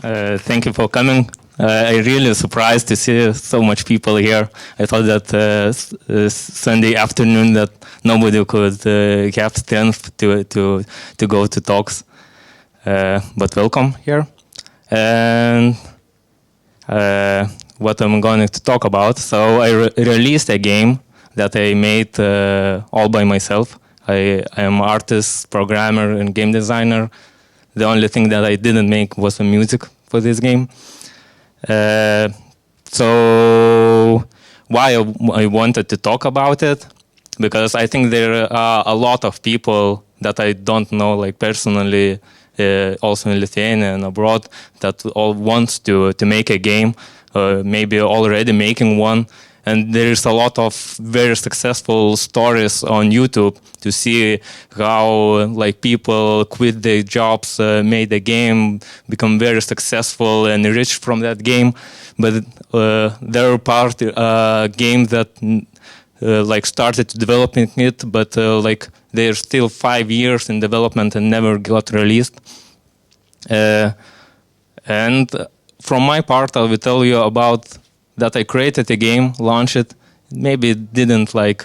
Thank you for coming. I really surprised to see so much people here. I thought that Sunday afternoon that nobody could have strength to go to talks. But welcome here. And what I'm going to talk about. So I released a game that I made all by myself. I am artist, programmer, and game designer. The only thing that I didn't make was the music for this game. So why I wanted to talk about it? Because I think there are a lot of people that I don't know, like personally, also in Lithuania and abroad, that all wants to make a game, maybe already making one. And there's a lot of very successful stories on YouTube to see how like people quit their jobs, made a game, become very successful and rich from that game. But there are part games that like started developing it, but like they're still 5 years in development and never got released. And from my part, I will tell you about that I created a game, launched it. Maybe it didn't like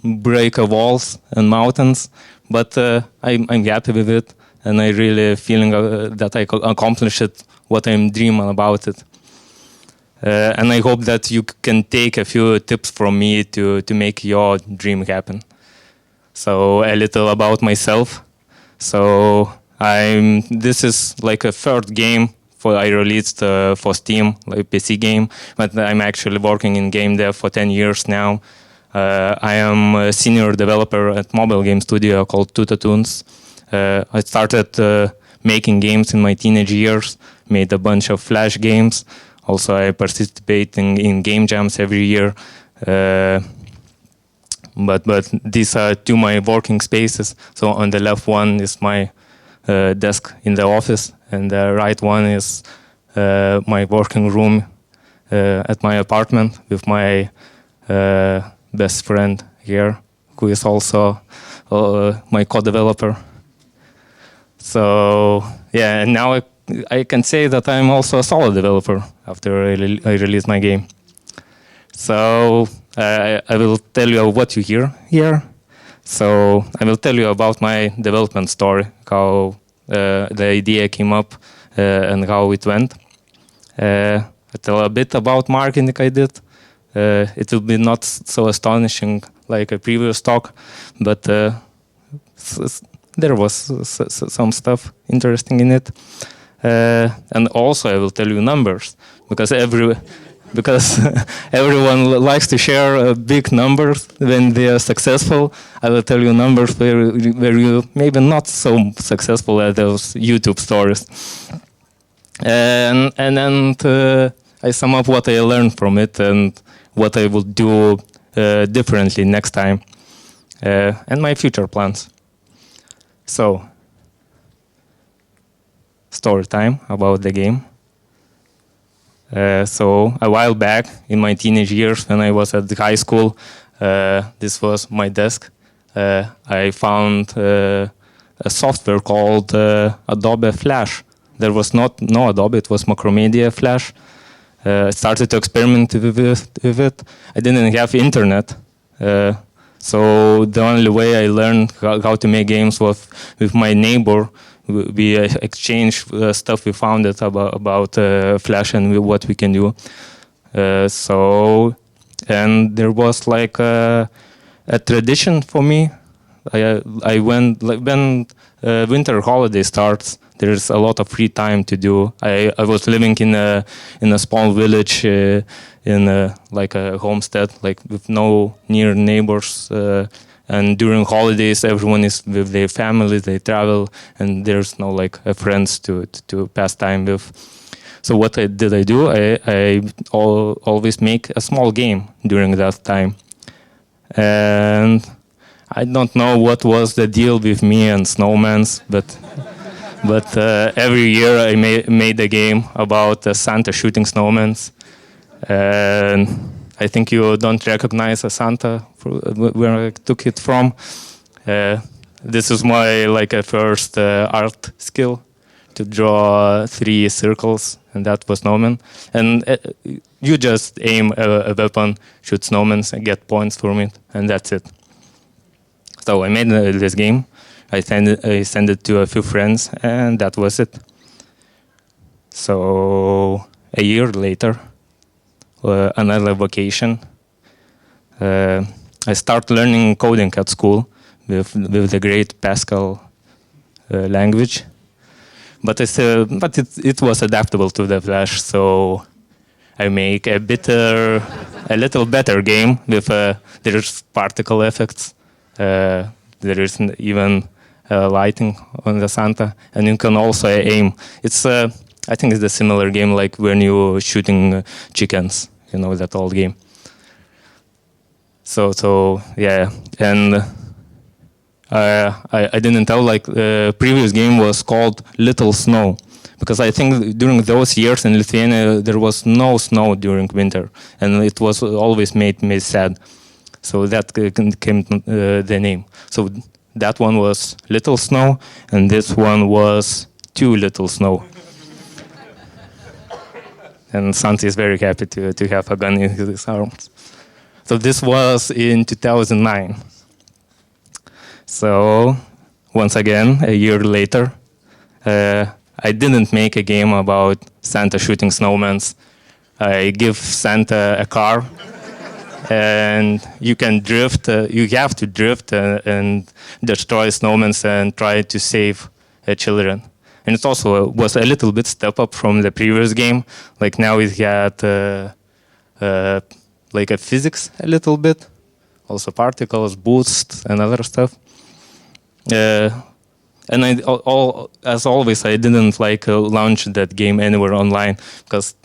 break walls and mountains, but I'm happy with it, and I really feeling that I accomplished it, what I'm dreaming about it. And I hope that you can take a few tips from me to make your dream happen. So a little about myself. So this is like a third game I released for Steam, like PC game, but I'm actually working in game dev for 10 years now. I am a senior developer at mobile game studio called Tutatoons. I started making games in my teenage years, made a bunch of Flash games. Also, I participate in game jams every year. But these are two my working spaces. So on the left one is my desk in the office, and the right one is my working room at my apartment with my best friend here, who is also my co-developer. So yeah, and now I can say that I'm also a solo developer after I release my game. So I will tell you what you hear here. So I will tell you about my development story, how the idea came up and how it went. I tell a bit about marketing I did. It will be not so astonishing like a previous talk, but there was some stuff interesting in it. And also I will tell you numbers, because everyone likes to share big numbers when they are successful. I will tell you numbers where you maybe not so successful at those YouTube stories. And then I sum up what I learned from it and what I will do differently next time, and my future plans. So, story time about the game. So a while back, in my teenage years, when I was at high school, this was my desk. I found a software called Adobe Flash. There was no Adobe, it was Macromedia Flash. I started to experiment with it. I didn't have internet. So the only way I learned how to make games was with my neighbor. We exchanged stuff we found about Flash and what we can do. And there was like a tradition for me. I went like when winter holiday starts. There's a lot of free time to do. I was living in a small village in like a homestead, like with no near neighbors. And during holidays, everyone is with their families, they travel, and there's no like friends to pass time with. So what did I do? I always make a small game during that time. And I don't know what was the deal with me and snowmans, but every year I made a game about Santa shooting snowmans. And I think you don't recognize a Santa where I took it from. This is my like a first art skill. to draw 3 circles, and that was snowman. And you just aim a weapon, shoot snowmen, and get points from it, and that's it. So I made this game. I sent it to a few friends, and that was it. So a year later, another vacation, I started learning coding at school with the great Pascal language. But it was adaptable to the Flash, so I make a little better game with there's particle effects. There is even lighting on the Santa, and you can also aim. I think it's a similar game like when you're shooting chickens, you know, that old game. So yeah, and I didn't tell, like, the previous game was called Little Snow, because I think during those years in Lithuania there was no snow during winter, and it was always made me sad. So that came the name. So that one was Little Snow, and this one was Too Little Snow. And Santi is very happy to have a gun in his arms. So this was in 2009. So once again, a year later, I didn't make a game about Santa shooting snowmen. I give Santa a car, and you can drift. You have to drift and destroy snowmen and try to save children. And it also was a little bit step up from the previous game. Like now it had like a physics a little bit, also particles, boosts, and other stuff. And as always, I didn't launch that game anywhere online, because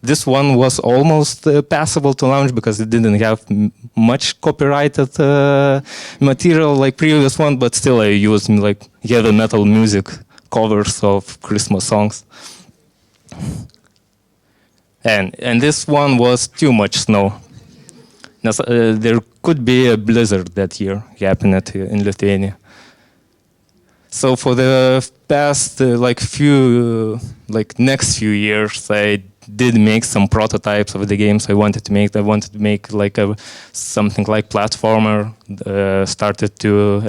this one was almost passable to launch because it didn't have much copyrighted material like previous one, but still I used heavy metal music covers of Christmas songs. And this one was too much snow. Now, there could be a blizzard that year happened in Lithuania. So for the past next few years, I did make some prototypes of the games I wanted to make. I wanted to make something like platformer. Started to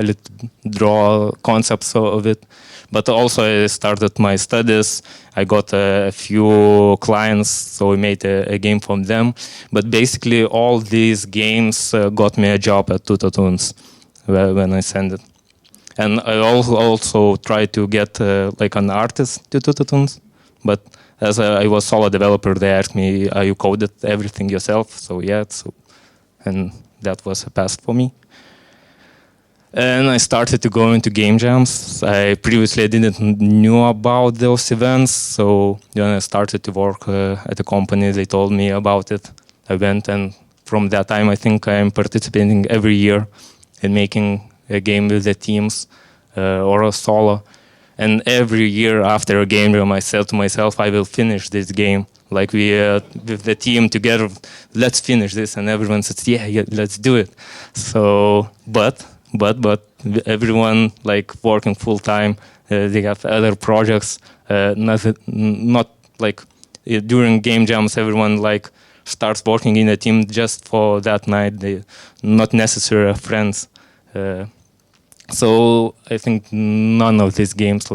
draw concepts of it, but also I started my studies. I got a few clients, so I made a game from them. But basically, all these games got me a job at Tutatunes when I sent it. And I also tried to get an artist to Tutatunes, but as I was solo developer, they asked me, "Are you coded everything yourself?" So yeah, and that was a pass for me. And I started to go into game jams. I previously didn't knew about those events, so when I started to work at a company, they told me about it. I went, and from that time, I think I'm participating every year in making a game with the teams or a solo. And every year after a game jam, I said to myself, I will finish this game. Like with the team together, let's finish this. And everyone says, yeah, let's do it. So, but everyone working full time. They have other projects. Not during game jams, everyone starts working in a team just for that night. They not necessarily friends. So I think none of these games,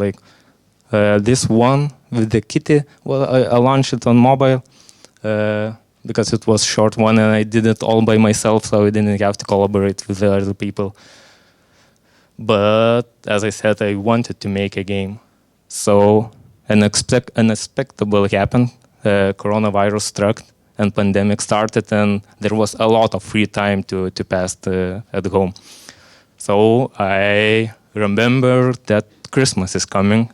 this one with the kitty, well, I launched it on mobile because it was short one, and I did it all by myself, so I didn't have to collaborate with the other people. But as I said, I wanted to make a game. So unexpectable happened. Coronavirus struck and pandemic started, and there was a lot of free time to pass at home. So I remember that Christmas is coming,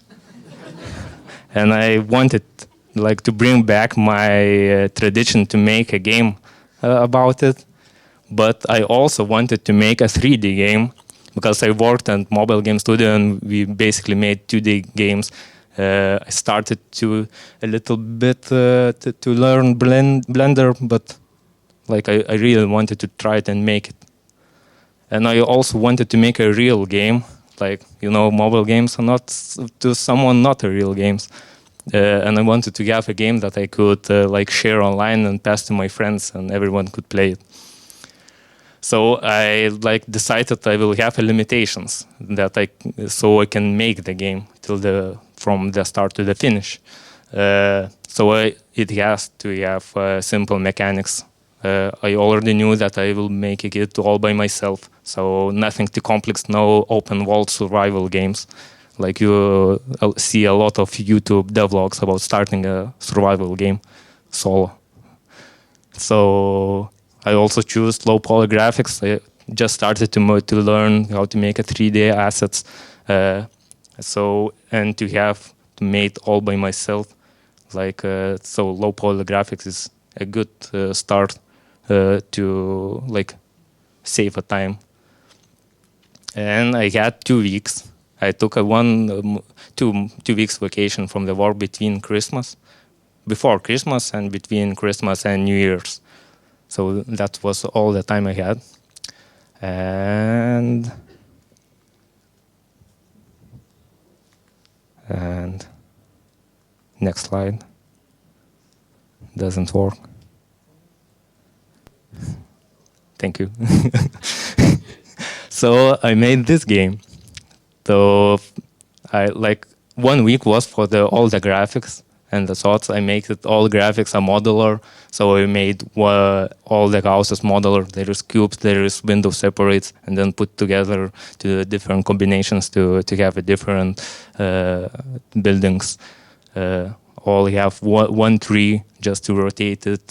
and I wanted to bring back my tradition to make a game about it. But I also wanted to make a 3D game, because I worked at mobile game studio and we basically made 2D games. I started to a little bit to learn Blender, but I really wanted to try it and make it. And I also wanted to make a real game, like, mobile games are not to someone not a real games. And I wanted to have a game that I could like share online and pass to my friends, and everyone could play it. So I like decided I will have limitations that so I can make the game from the start to the finish. It has to have simple mechanics. I already knew that I will make it all by myself, so nothing too complex, no open world survival games. Like you see a lot of YouTube devlogs about starting a survival game solo. So I also choose low poly graphics. I just started to learn how to make a 3D assets. And to have to make all by myself. So low poly graphics is a good start to like save a time. And I had 2 weeks. I took a 2 weeks vacation from the work before Christmas and between Christmas and New Year's. So that was all the time I had. And next slide. Doesn't work. Thank you. So I made this game. So I 1 week was for all the graphics and the thoughts. I make it all graphics are modular. So I made all the houses modular. There is cubes, there is window separates, and then put together to different combinations to have a different buildings. All have one tree just to rotate it,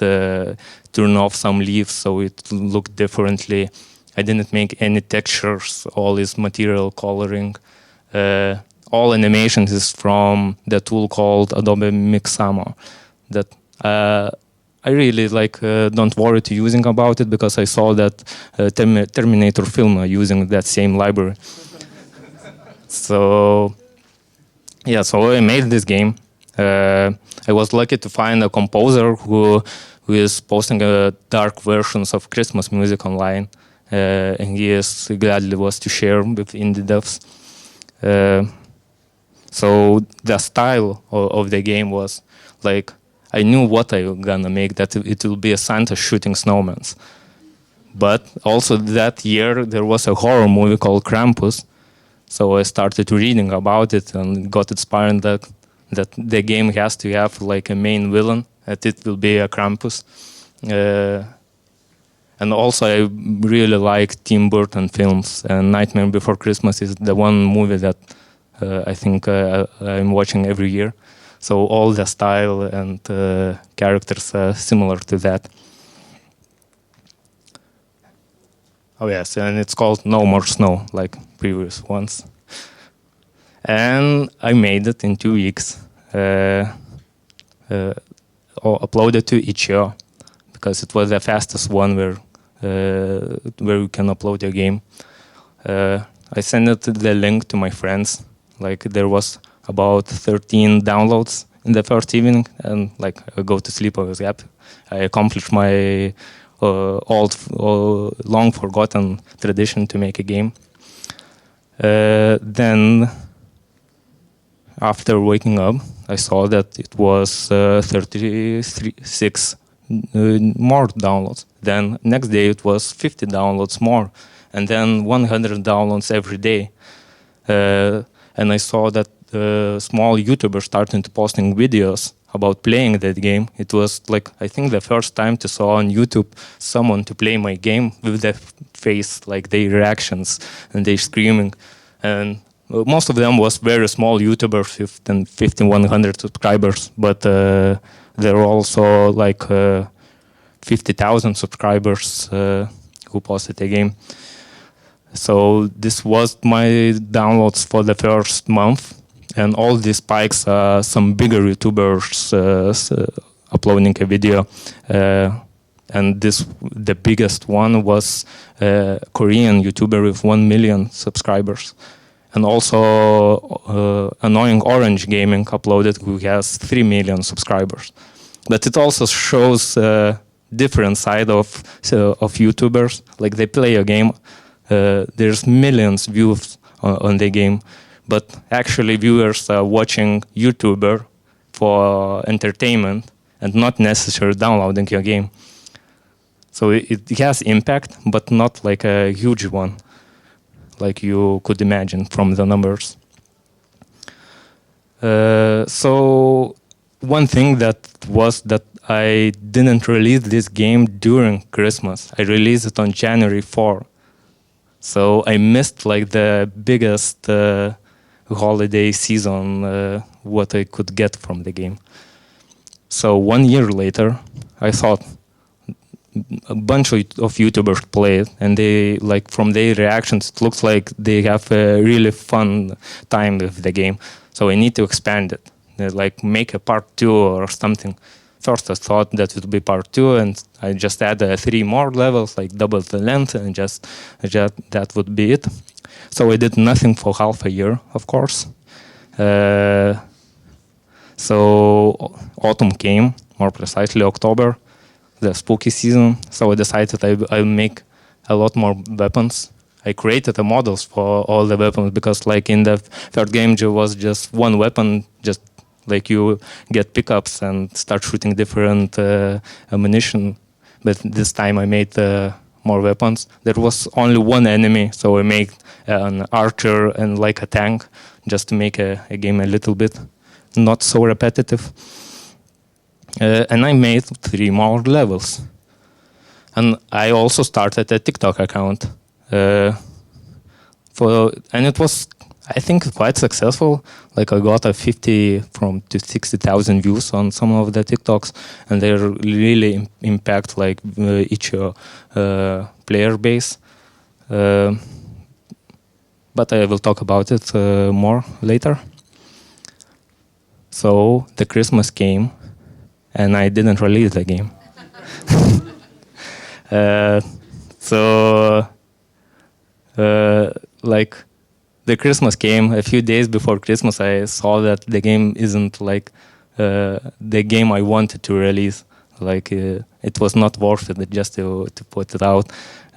turn off some leaves so it look differently. I didn't make any textures, all is material coloring. All animations is from the tool called Adobe Mixamo that I really don't worry to using about it because I saw that Terminator film using that same library. So I made this game. I was lucky to find a composer who is posting dark versions of Christmas music online. And he gladly was to share with indie devs. So the style of the game was I knew what I was gonna make, that it will be a Santa shooting snowmen. But also that year there was a horror movie called Krampus. So I started reading about it and got inspired that the game has to have a main villain, that it will be a Krampus. And also I really like Tim Burton films, and Nightmare Before Christmas is the one movie that I think I'm watching every year. So all the style and characters are similar to that. Oh yes, and it's called No More Snow, like previous ones. And I made it in 2 weeks. Uploaded to itch.io because it was the fastest one where you can upload your game. I sent the link to my friends. There was about 13 downloads in the first evening, and I go to sleep. I was happy. I accomplished my long forgotten tradition to make a game. Then, after waking up, I saw that it was 36 more downloads. Then next day it was 50 downloads more, and then 100 downloads every day. And I saw that small YouTubers started posting videos about playing that game. It was I think the first time to saw on YouTube someone to play my game with their face, their reactions and they screaming. And most of them was very small YouTubers with 1,100 subscribers, but there were also 50,000 subscribers who posted the game. So this was my downloads for the first month, and all these spikes are some bigger YouTubers uploading a video. And the biggest one was a Korean YouTuber with 1 million subscribers. And also Annoying Orange Gaming uploaded, who has 3 million subscribers. But it also shows different side of YouTubers. They play a game, there's millions views on the game, but actually viewers are watching YouTuber for entertainment and not necessarily downloading your game. So it has impact, but not like a huge one, like you could imagine from the numbers. So one thing that was that I didn't release this game during Christmas. I released it on January 4. So I missed like the biggest holiday season, what I could get from the game. So 1 year later, I thought a bunch of YouTubers play it, and they like from their reactions, it looks like they have a really fun time with the game. So I need to expand it, like make a part 2 or something. First, I thought that would be part 2, and I just add 3 more levels, like double the length, and just that would be it. So I did nothing for half a year, of course. So autumn came, more precisely October, the spooky season. So I decided I'll make a lot more weapons. I created the models for all the weapons because, like in the third game, there was just one weapon, just like you get pickups and start shooting different ammunition. But this time I made more weapons. There was only one enemy, so I made an archer and like a tank, just to make a game a little bit not so repetitive. And I made 3 more levels. And I also started a TikTok account. And it was, I think, quite successful. Like I got a 50 to 60,000 views on some of the TikToks, and they really impact like each player base. But I will talk about it more later. So the Christmas came, and I didn't release the game. Like the Christmas came a few days before Christmas. I saw that the game isn't like the game I wanted to release. Like it was not worth it just to put it out,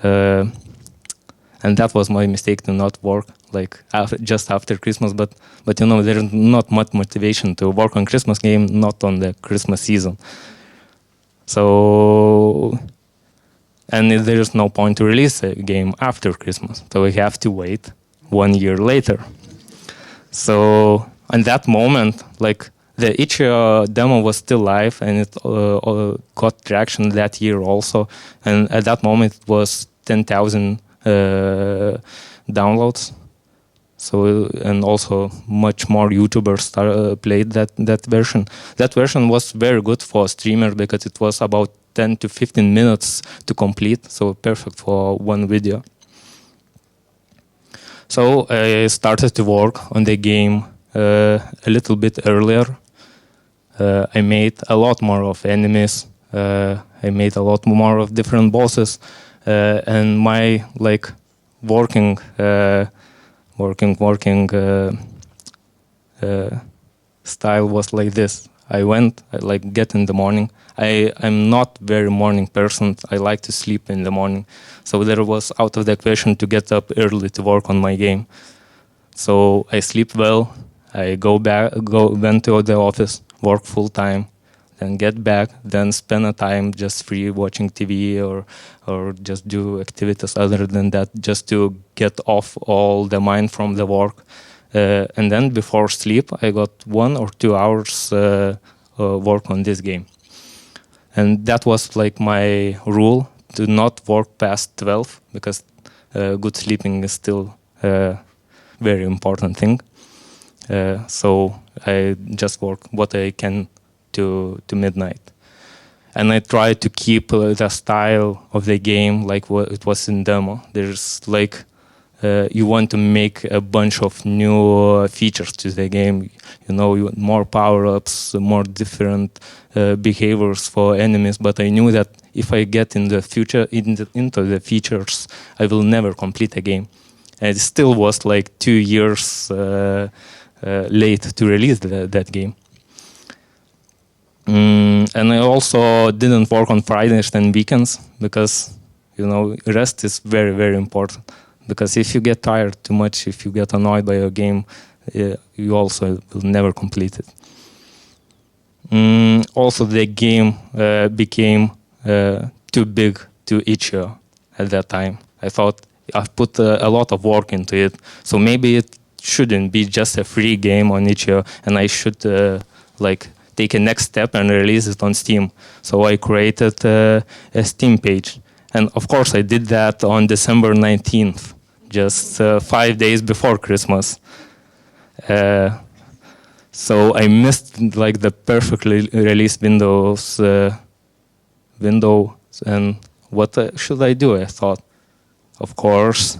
and that was my mistake to not work like just after Christmas. But you know, there's not much motivation to work on Christmas game, not on the Christmas season. So. And there is no point to release a game after Christmas. So we have to wait 1 year later. So at that moment, like the each demo was still live, and it got traction that year also. And at that moment, it was 10,000 downloads. So and also much more YouTubers played that version. That version was very good for a streamer because it was about 10 to 15 minutes to complete, so perfect for one video. So I started to work on the game a little bit earlier. I made a lot more of enemies. I made a lot more of different bosses, and my like working style was like this. I like get in the morning. I'm not very morning person. I like to sleep in the morning. So there was out of the question to get up early to work on my game. So I sleep well. I went to the office, work full time, then get back, then spend a time just free watching TV or just do activities other than that, just to get off all the mind from the work. And then before sleep, I got 1 or 2 hours work on this game. And that was like my rule, to not work past 12, because good sleeping is still a very important thing. So I just work what I can to midnight. And I try to keep the style of the game like what it was in demo. There's like you want to make a bunch of new features to the game. You know, you want more power-ups, more different behaviors for enemies. But I knew that if I get in the future into the features, I will never complete a game. And it still was like 2 years late to release that game. And I also didn't work on Fridays and weekends because, you know, rest is very, very important. because if you get tired too much, if you get annoyed by your game, you also will never complete it. Also, the game became too big to itch.io at that time. I thought I've put a lot of work into it, so maybe it shouldn't be just a free game on itch.io, and I should like take a next step and release it on Steam. So I created a Steam page, and of course I did that on December 19th, just 5 days before Christmas. So I missed like the perfectly released window, and what should I do? I thought, of course,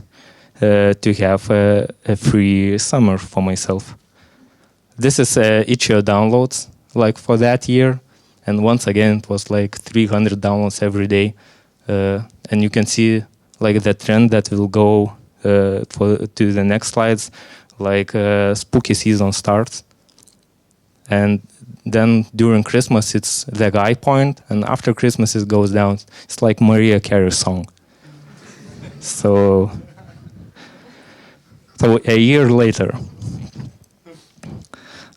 to have a free summer for myself. This is itch.io downloads like for that year, and once again it was like 300 downloads every day, and you can see like the trend that will go to the next slides. Like spooky season starts, and then during Christmas it's the high point, and after Christmas it goes down. It's like Mariah Carey's song. So a year later,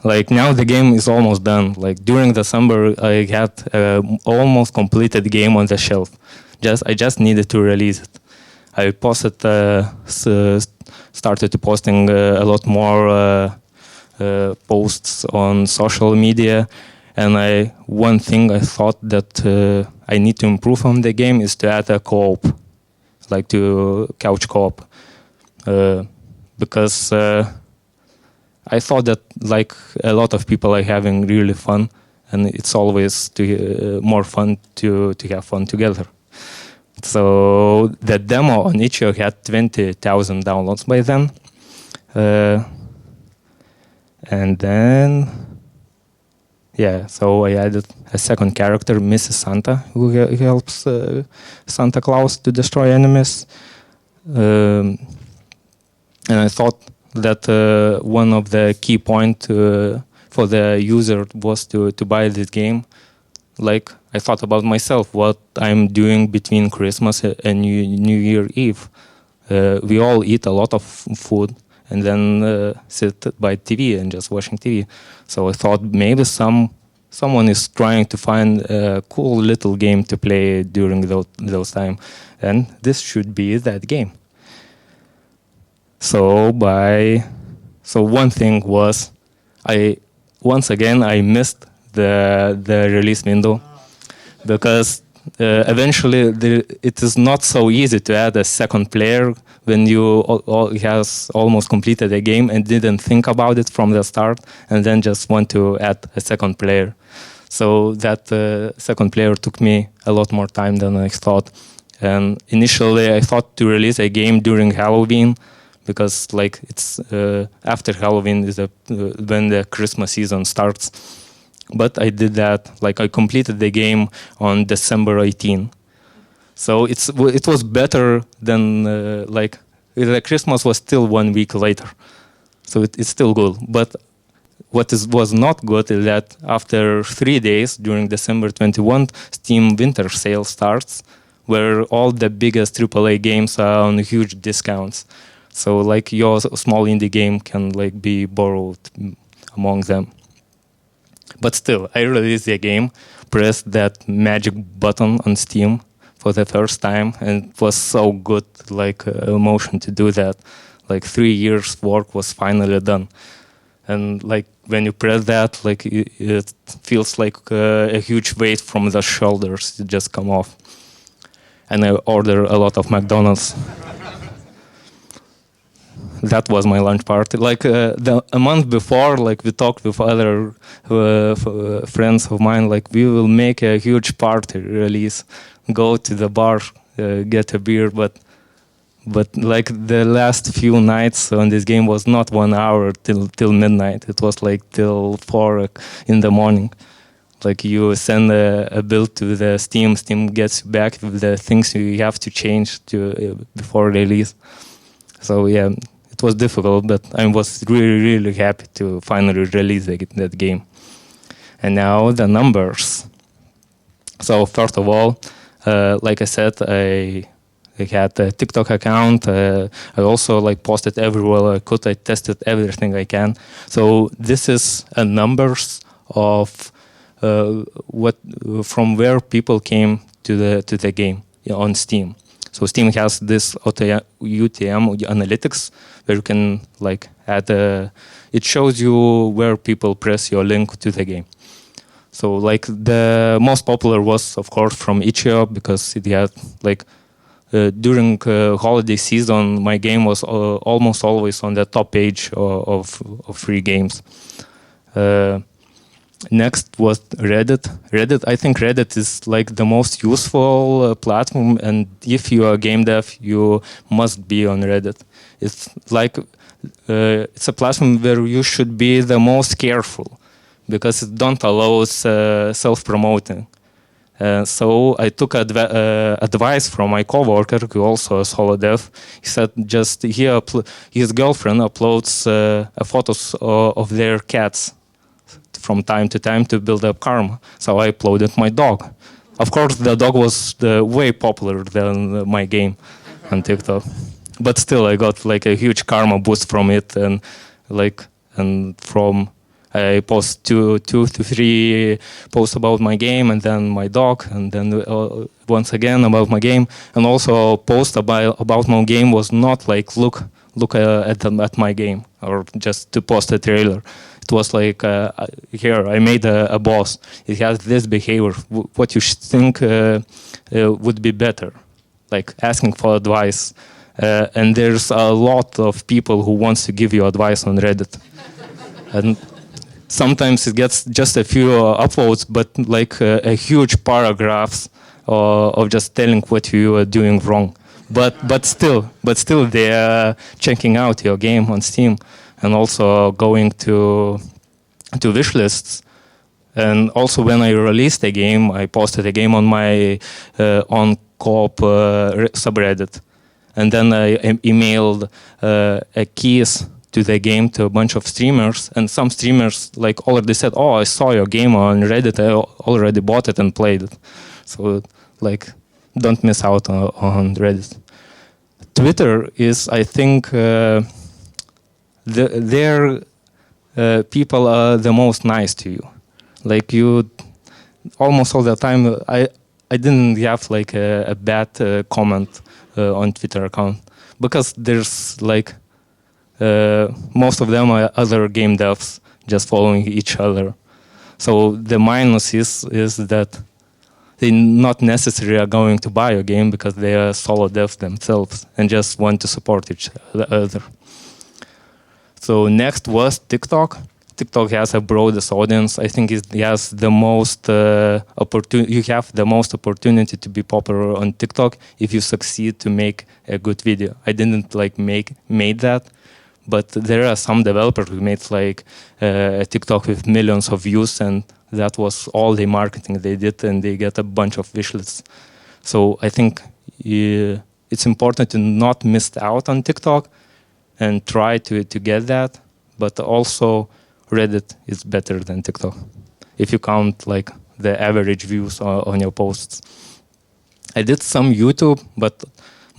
like now the game is almost done. Like during the summer I had almost completed game on the shelf. I just needed to release it. I started to posting a lot more posts on social media, and one thing I thought that I need to improve on the game is to add a co-op, like to couch co-op, because I thought that like a lot of people are having really fun, and it's always more fun to have fun together. So the demo on itch.io had 20,000 downloads by then. And then, so I added a second character, Mrs. Santa, who helps Santa Claus to destroy enemies. And I thought that one of the key points for the user was to buy this game. Like, I thought about myself, what I'm doing between Christmas and New Year Eve. We all eat a lot of food and then sit by TV and just watching TV. So I thought maybe someone is trying to find a cool little game to play during those time, and this should be that game. So one thing was, once again I missed the release window, because eventually it is not so easy to add a second player when you has almost completed a game and didn't think about it from the start, and then just want to add a second player. So that second player took me a lot more time than I thought. And initially I thought to release a game during Halloween, because like it's after Halloween is when the Christmas season starts. But I did that, like I completed the game on December 18. So it was better than like the Christmas was still 1 week later. So it's still good. But what was not good is that after 3 days during December 21, Steam Winter Sale starts, where all the biggest AAA games are on huge discounts. So like your small indie game can like be borrowed among them. But still, I released the game, pressed that magic button on Steam for the first time, and it was so good, like emotion to do that. Like 3 years work was finally done. And like when you press that, like it feels like a huge weight from the shoulders to just come off. And I order a lot of McDonald's. That was my lunch party. Like a month before, like we talked with other friends of mine, like we will make a huge party release, go to the bar, get a beer, but like the last few nights on this game was not 1 hour till midnight. It was like till 4 in the morning. Like you send a bill to the Steam gets back with the things you have to change before release. So yeah. It was difficult, but I was really, really happy to finally release that game. And now the numbers. So first of all, like I said, I I had a TikTok account. I also like posted everywhere I could. I tested everything I can. So this is a numbers of what from where people came to the game on Steam. So Steam has this UTM analytics where you can like add it shows you where people press your link to the game. So like the most popular was of course from itch.io because it had like during holiday season my game was almost always on the top page of free games. Next was Reddit. I think Reddit is like the most useful platform, and if you are game dev, you must be on Reddit. It's like it's a platform where you should be the most careful because it don't allow self-promoting. So I took advice from my coworker, who also a solo dev. He said just his girlfriend uploads photos of their cats from time to time to build up karma. So I uploaded my dog. Of course, the dog was way popular than my game on TikTok, but still, I got like a huge karma boost from it, and from I post two to three posts about my game, and then my dog, and then once again about my game, and also a post about my game was not like look at my game or just to post a trailer. It was like here I made a boss. It has this behavior. What you think would be better, like asking for advice. And there's a lot of people who wants to give you advice on Reddit, and sometimes it gets just a few upvotes, but like a huge paragraphs of just telling what you are doing wrong. But still they are checking out your game on Steam and also going to wish lists. And also when I released a game, I posted a game on my on co-op subreddit, and then I emailed a keys to the game to a bunch of streamers, and some streamers like already said, "Oh, I saw your game on Reddit. I already bought it and played it." So like, don't miss out on Reddit. Twitter is, I think, their people are the most nice to you. Like you, almost all the time, I didn't have like a bad comment on Twitter account because there's like. Most of them are other game devs just following each other. So the minus is that they not necessarily are going to buy a game because they are solo devs themselves and just want to support each other. So next was TikTok. TikTok has a broadest audience. I think it has the most opportunity. You have the most opportunity to be popular on TikTok if you succeed to make a good video. I didn't like made that. But there are some developers who made like a TikTok with millions of views, and that was all the marketing they did, and they get a bunch of wish lists. So I think it's important to not miss out on TikTok and try to get that. But also Reddit is better than TikTok if you count like the average views on your posts. I did some YouTube, but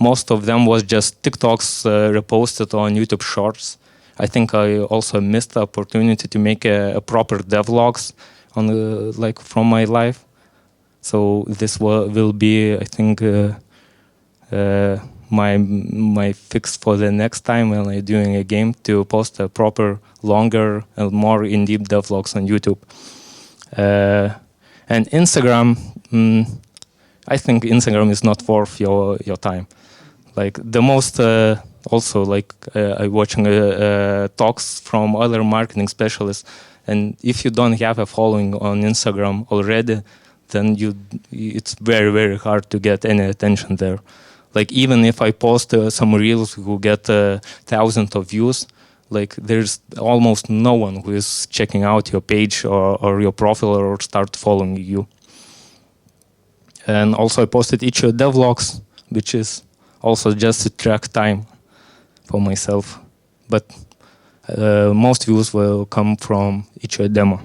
most of them was just TikToks reposted on YouTube Shorts. I think I also missed the opportunity to make a proper devlogs on like from my life. So this will be, I think, my fix for the next time when I'm doing a game to post a proper, longer and more in-depth devlogs on YouTube. And Instagram, I think Instagram is not worth your time. Like the most, also like I'm watching talks from other marketing specialists, and if you don't have a following on Instagram already, then it's very, very hard to get any attention there. Like even if I post some reels who get thousands of views, like there's almost no one who is checking out your page or your profile or start following you. And also I posted each devlogs, which is also just to track time for myself. But most views will come from each demo.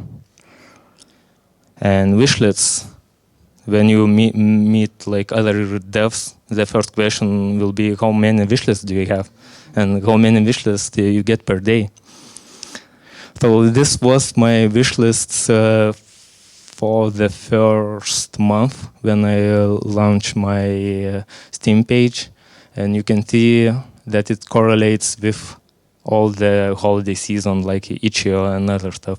And wish lists. when you meet like other devs, the first question will be how many wishlists do you have, and how many wishlists do you get per day. So this was my wishlists for the first month when I launched my Steam page, and you can see that it correlates with all the holiday season like Ichio and other stuff.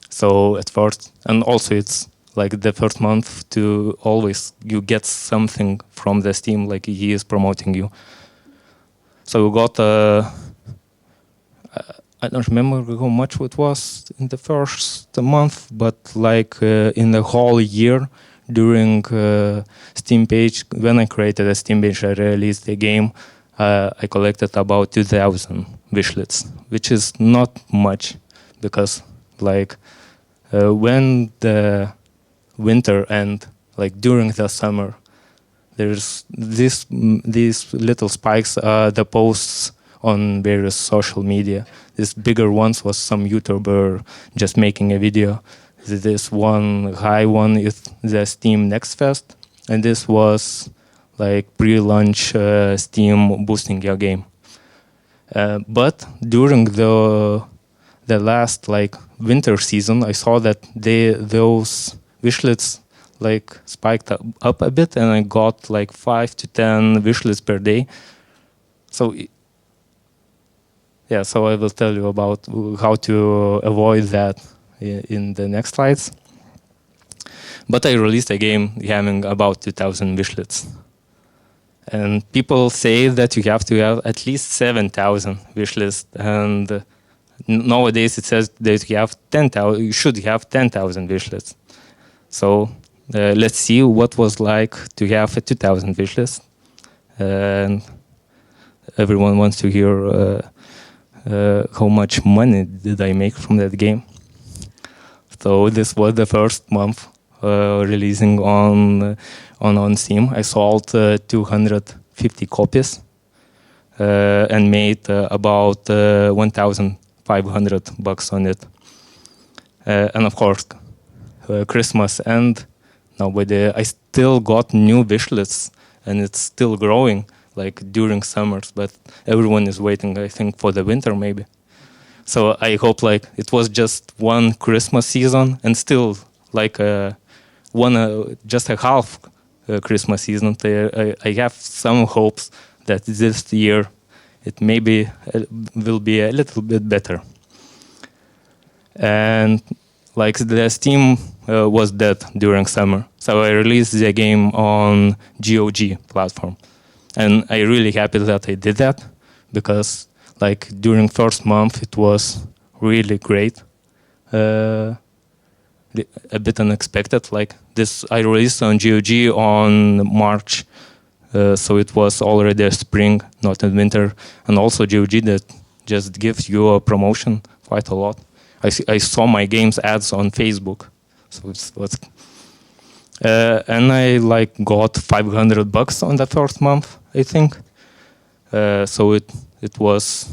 So at first, and also it's like the first month to always you get something from the Steam, like he is promoting you. So we got I don't remember how much it was in the first month, but like in the whole year during Steam page, when I created a Steam page, I released the game, I collected about 2,000 wishlists, which is not much because like when the winter and like during the summer, there's these little spikes, the posts on various social media. This bigger ones was some YouTuber just making a video. This one high one is the Steam Next Fest, and this was like pre-launch Steam boosting your game. But during the last like winter season, I saw that those wishlists like spiked up a bit, and I got like 5 to 10 wishlists per day. So yeah, so I will tell you about how to avoid that in the next slides. But I released a game having about 2,000 wishlists. And people say that you have to have at least 7,000 wishlists. And nowadays it says that you should have 10,000 wishlists. So let's see what was like to have a 2,000 wishlist. And everyone wants to hear how much money did I make from that game. So this was the first month releasing on Steam. I sold 250 copies and made about $1,500 on it. And of course, Christmas and nowadays I still got new wishlists, and it's still growing like during summers, but everyone is waiting, I think, for the winter maybe. So I hope like it was just one Christmas season, and still like just a half Christmas season. I have some hopes that this year it maybe will be a little bit better. And like the Steam was dead during summer, so I released the game on GOG platform. And I'm really happy that I did that, because like during first month it was really great, a bit unexpected. Like this, I released on GOG on March, so it was already a spring, not in winter. And also GOG that just gives you a promotion quite a lot. I saw my games ads on Facebook, so it's and I like got $500 on the first month, I think. So it was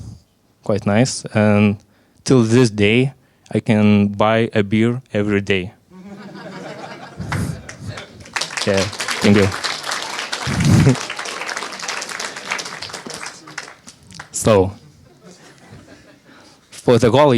quite nice, and till this day I can buy a beer every day. Yeah, thank you. So for the goal,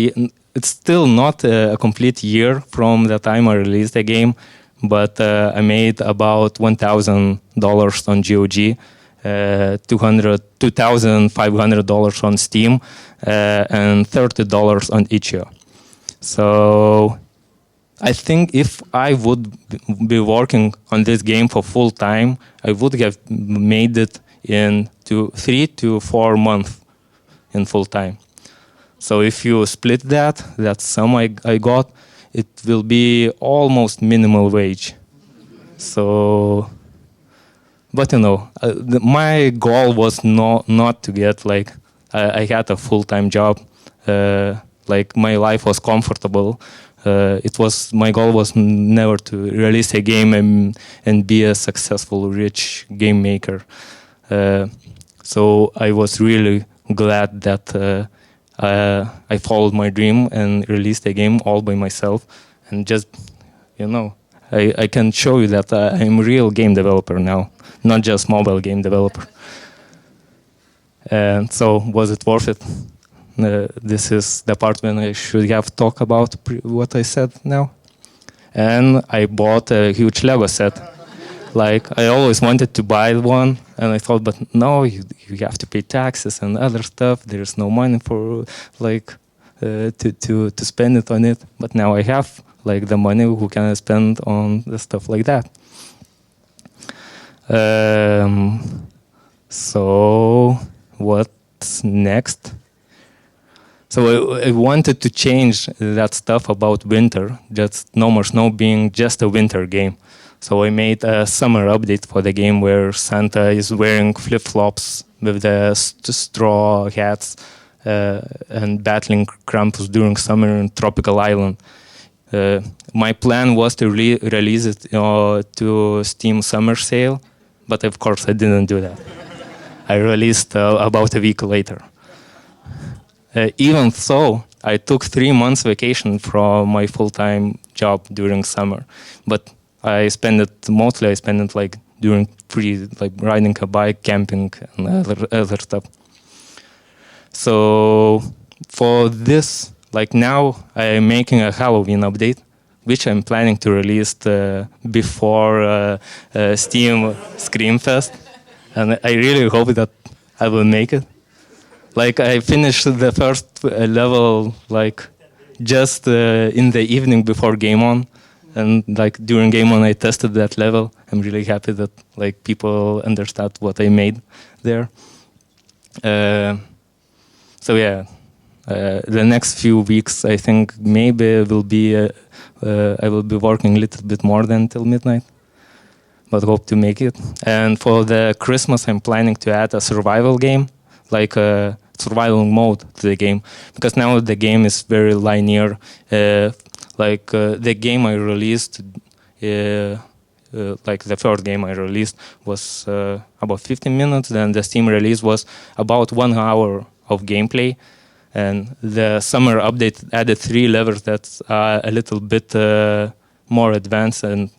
it's still not a complete year from the time I released the game, but I made about $1,000 on GOG, $2,500 on Steam, and $30 on Itch.io. So I think if I would be working on this game for full time, I would have made it in 3 to 4 months in full time. So if you split that sum I got, it will be almost minimal wage. So, but you know, my goal was not to get like, I had a full-time job, like my life was comfortable. My goal was never to release a game and be a successful, rich game maker. So I was really glad that I followed my dream and released a game all by myself, and just, you know, I can show you that I'm a real game developer now, not just mobile game developer. And so, was it worth it? This is the part when I should have talked about what I said now. And I bought a huge Lego set. Like, I always wanted to buy one, and I thought, but no, you have to pay taxes and other stuff. There's no money for, like, to spend it on it. But now I have, like, the money who can I spend on the stuff like that. So, what's next? So I wanted to change that stuff about winter, just No More Snow being just a winter game. So I made a summer update for the game where Santa is wearing flip-flops with the straw hats and battling Krampus during summer in Tropical Island. My plan was to release it to Steam Summer Sale, but of course I didn't do that. I released about a week later. Even so, I took 3 months vacation from my full-time job during summer, but I spend it like during free, like riding a bike, camping, and other stuff. So for this, like now, I'm making a Halloween update, which I'm planning to release before Steam Screamfest, and I really hope that I will make it. Like I finished the first level like just in the evening before GameOn, and like during GameOn I tested that level. I'm really happy that like people understood what I made there. So yeah, the next few weeks I think maybe will be I will be working a little bit more than till midnight, but hope to make it. And for the Christmas I'm planning to add a survival game, like a survival mode to the game, because now the game is very linear. The game I released, like the third game I released was about 15 minutes, then the Steam release was about 1 hour of gameplay, and the summer update added 3 levels that's a little bit more advanced, and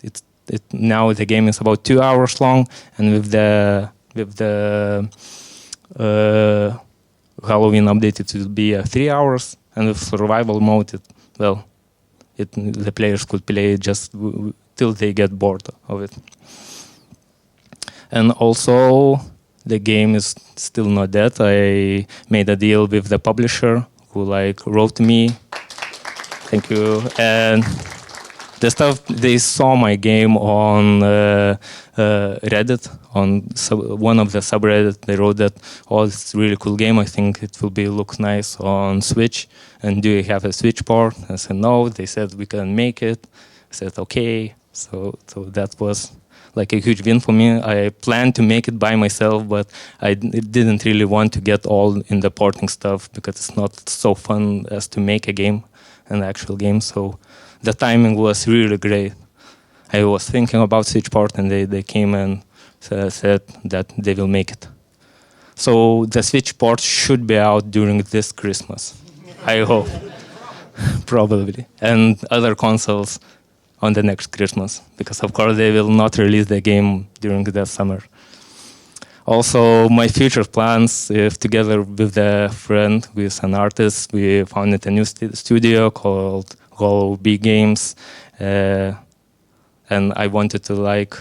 now the game is about 2 hours long, and with the Halloween update it will be 3 hours, and with survival mode the players could play just till they get bored of it. And also the game is still not dead. I made a deal with the publisher who like wrote to me, thank you, and the stuff, they saw my game on Reddit, on one of the subreddit. They wrote that, oh, it's a really cool game. I think it will look nice on Switch. And do you have a Switch port? I said no. They said we can make it. I said okay. So that was like a huge win for me. I planned to make it by myself, but I didn't really want to get all in the porting stuff because it's not so fun as to make a game, an actual game. So the timing was really great. I was thinking about Switch port, and they came and said that they will make it. So the Switch port should be out during this Christmas, I hope, probably, and other consoles on the next Christmas, because of course they will not release the game during the summer. Also, my future plans, if together with a friend, with an artist, we founded a new studio called Hollow B Games, and I wanted to like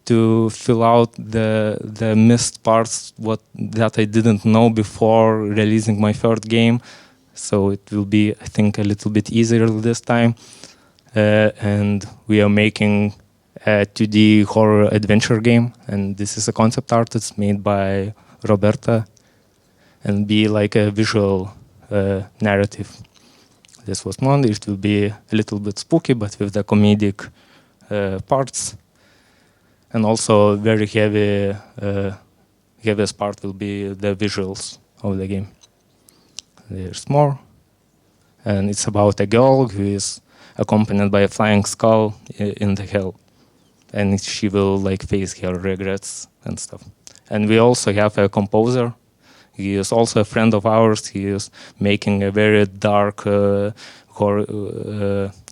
to fill out the missed parts that I didn't know before releasing my third game. So it will be, I think, a little bit easier this time. And we are making a 2D horror adventure game, and this is a concept art that's made by Roberta, and be like a visual narrative. This was one. It will be a little bit spooky, but with the comedic parts. And also very heaviest part will be the visuals of the game. There's more. And it's about a girl who is accompanied by a flying skull in the hell. And she will like face her regrets and stuff. And we also have a composer. He is also a friend of ours. He is making a very dark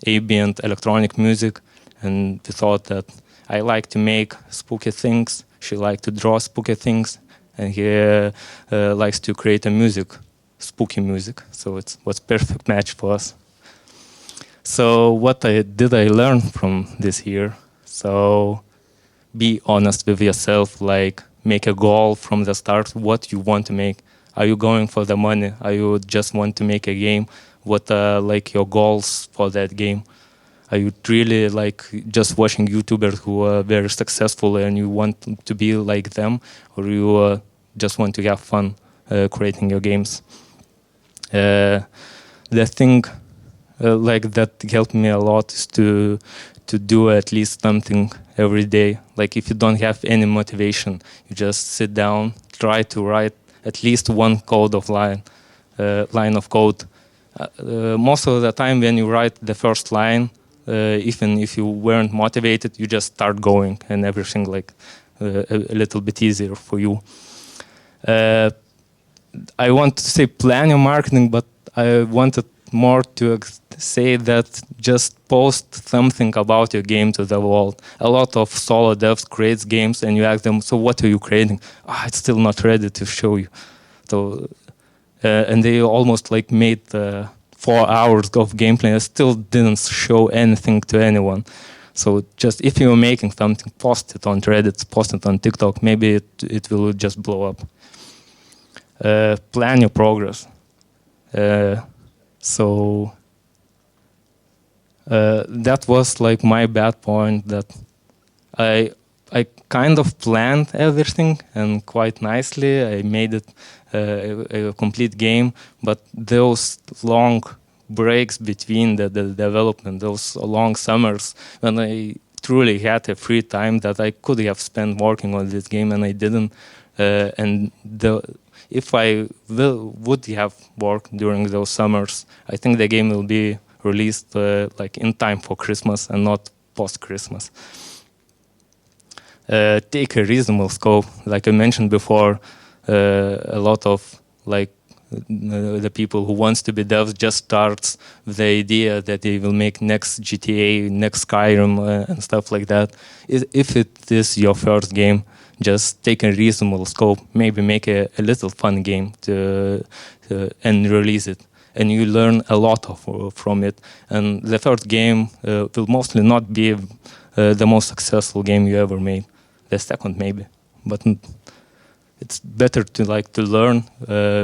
ambient electronic music, and we thought that I like to make spooky things, she liked to draw spooky things, and he likes to create a music, spooky music. So it was perfect match for us. So what did I learn from this year? So be honest with yourself, like make a goal from the start, what you want to make. Are you going for the money? Are you just want to make a game? What are like your goals for that game? Are you really like just watching YouTubers who are very successful and you want to be like them? Or you just want to have fun creating your games? The thing like that helped me a lot is to do at least something every day. Like if you don't have any motivation, you just sit down, try to write at least one line of code. Most of the time when you write the first line, even if you weren't motivated, you just start going and everything like a little bit easier for you. I want to say plan your marketing, but I wanted more to say that just post something about your game to the world. A lot of solo devs create games and you ask them, so what are you creating? It's still not ready to show you. So, and they almost like made 4 hours of gameplay and still didn't show anything to anyone. So just if you're making something, post it on Reddit, post it on TikTok, maybe it will just blow up. Plan your progress. So that was like my bad point, that I kind of planned everything and quite nicely. I made it a complete game, but those long breaks between the development, those long summers when I truly had a free time that I could have spent working on this game and I didn't. And if I would have worked during those summers, I think the game will be released like in time for Christmas and not post-Christmas. Take a reasonable scope. Like I mentioned before, a lot of like the people who wants to be devs just starts with the idea that they will make next GTA, next Skyrim and stuff like that. If it is your first game, just take a reasonable scope, maybe make a little fun game and release it. And you learn a lot from it. And the first game will mostly not be the most successful game you ever made. The second maybe, but it's better to learn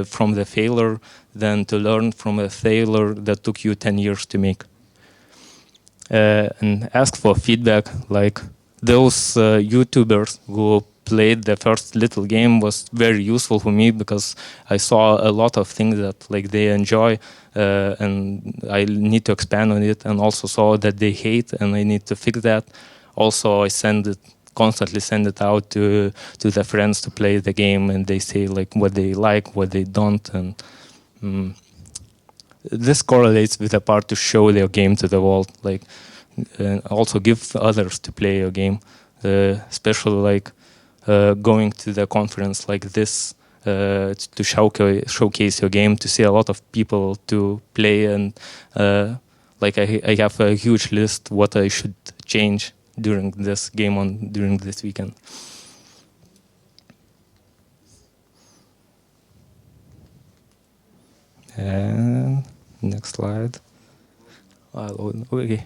from the failure than to learn from a failure that took you 10 years to make. And ask for feedback. Like those YouTubers who played the first little game was very useful for me because I saw a lot of things that like they enjoy and I need to expand on it, and also saw that they hate and I need to fix that. Also, I constantly send it out to the friends to play the game, and they say like what they like, what they don't, and this correlates with the part to show their game to the world, like and also give others to play your game, especially like going to the conference like this to showcase your game, to see a lot of people to play, and like I have a huge list what I should change during this GameOn during this weekend. And next slide. Okay.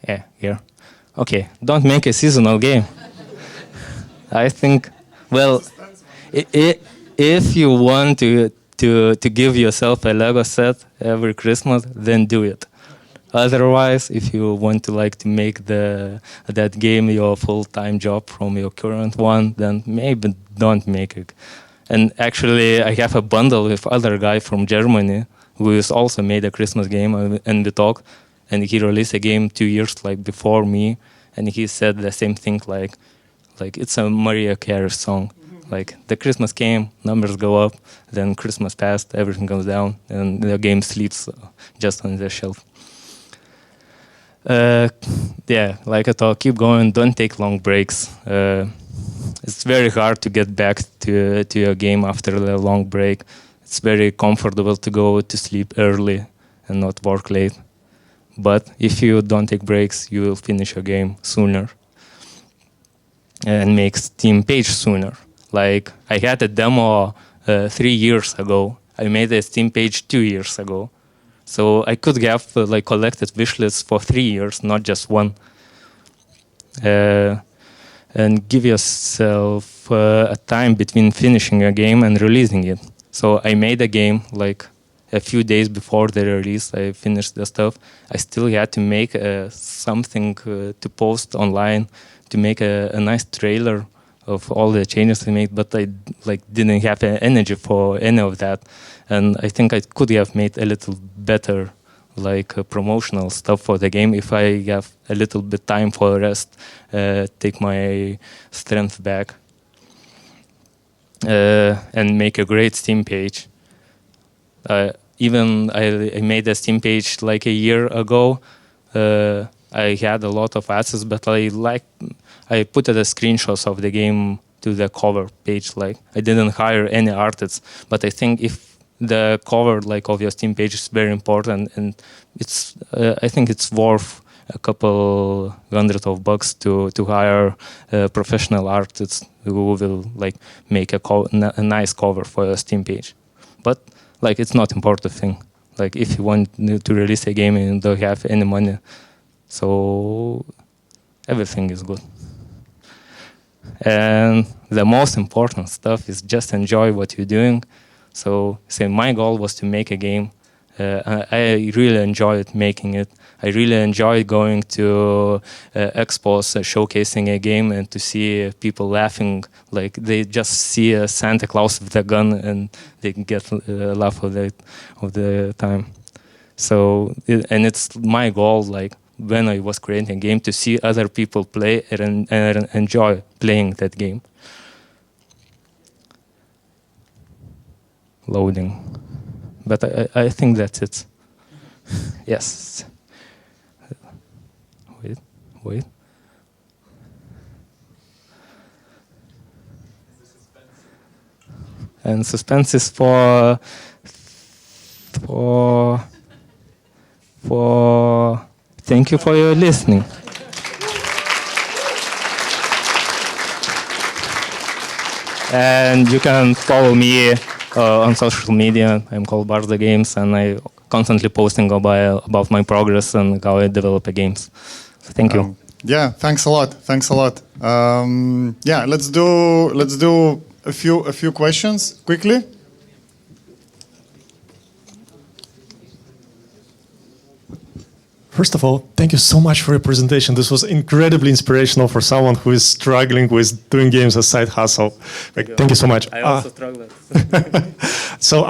Yeah, here. Okay, don't make a seasonal game. I think, well, if you want to give yourself a Lego set every Christmas, then do it. Otherwise, if you want to make that game your full-time job from your current one, then maybe don't make it. And actually, I have a bundle with other guy from Germany who has also made a Christmas game, and we talked, and he released a game 2 years before me, and he said the same thing, like it's a Mariah Carey song. Like the Christmas came, numbers go up, then Christmas passed, everything goes down, and the game sleeps just on the shelf. Yeah, like I thought, keep going, don't take long breaks. it's very hard to get back to your game after a long break. It's very comfortable to go to sleep early and not work late. But if you don't take breaks, you will finish your game sooner and make Steam page sooner. Like I had a demo 3 years ago. I made a Steam page 2 years ago. So I could have like collected wish lists for 3 years, not just one. And give yourself a time between finishing a game and releasing it. So I made a game like a few days before the release. I finished the stuff. I still had to make something to post online, to make a nice trailer of all the changes I made, but I didn't have energy for any of that. And I think I could have made a little better promotional stuff for the game if I have a little bit time for rest, take my strength back, and make a great Steam page. Even I made a Steam page like a year ago. I had a lot of assets, but I put the screenshots of the game to the cover page. Like I didn't hire any artists, but I think if the cover of your Steam page is very important, and it's I think it's worth a couple $100 to hire professional artists who will make a nice cover for your Steam page. But it's not important thing. Like if you want to release a game and you don't have any money, so everything is good. And the most important stuff is just enjoy what you're doing. So my goal was to make a game. I really enjoyed making it. I really enjoyed going to expos, showcasing a game, and to see people laughing. Like they just see a Santa Claus with a gun and they get a laugh of the time. So and it's my goal, when I was creating a game, to see other people play and enjoy playing that game. Loading. But I think that's it. Yes. Wait. And suspense is for thank you for your listening. And you can follow me on social media. I'm called Barzda Games, and I constantly posting about my progress and how I develop games. So thank you. Yeah, thanks a lot. Yeah, let's do a few questions quickly. First of all, thank you so much for your presentation. This was incredibly inspirational for someone who is struggling with doing games as side hustle. Thank you so much. I also struggle. So,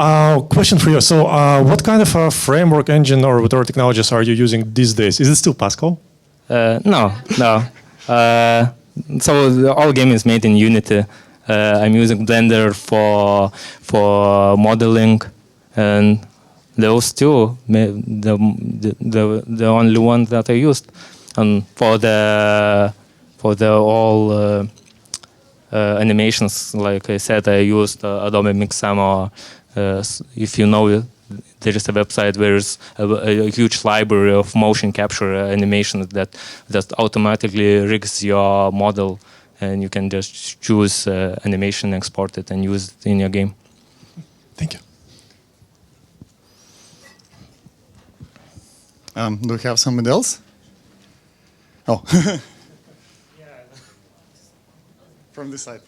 question for you. So, what kind of a framework engine or whatever technologies are you using these days? Is it still Pascal? No. So all game is made in Unity. I'm using Blender for modeling, and those two, the only one that I used. And for the all animations, like I said, I used Adobe Mixamo. If you know it, there is a website where there's a huge library of motion capture animations that automatically rigs your model, and you can just choose animation, export it, and use it in your game. Thank you. Do we have somebody else? Oh. From this side.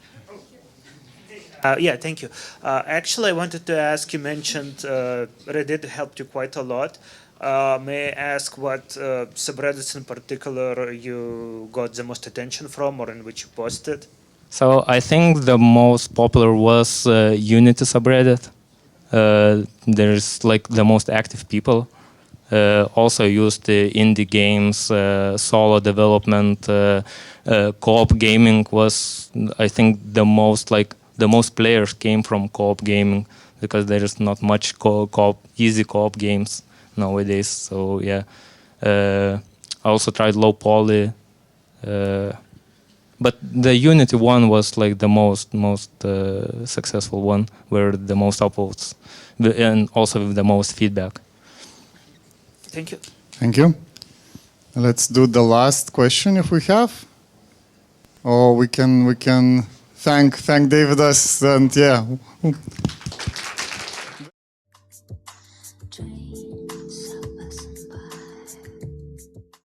Yeah, thank you. Actually, I wanted to ask, you mentioned Reddit helped you quite a lot. May I ask what subreddits in particular you got the most attention from, or in which you posted? So I think the most popular was Unity subreddit. There's the most active people. Also used indie games, solo development, co-op gaming was, I think, the most players came from co-op gaming, because there is not much easy co-op games nowadays. So yeah, I also tried low poly, But the Unity one was like the most successful one, where the most upvotes and also with the most feedback. Thank you. Thank you. Let's do the last question if we have. Or we can thank Deividas and yeah.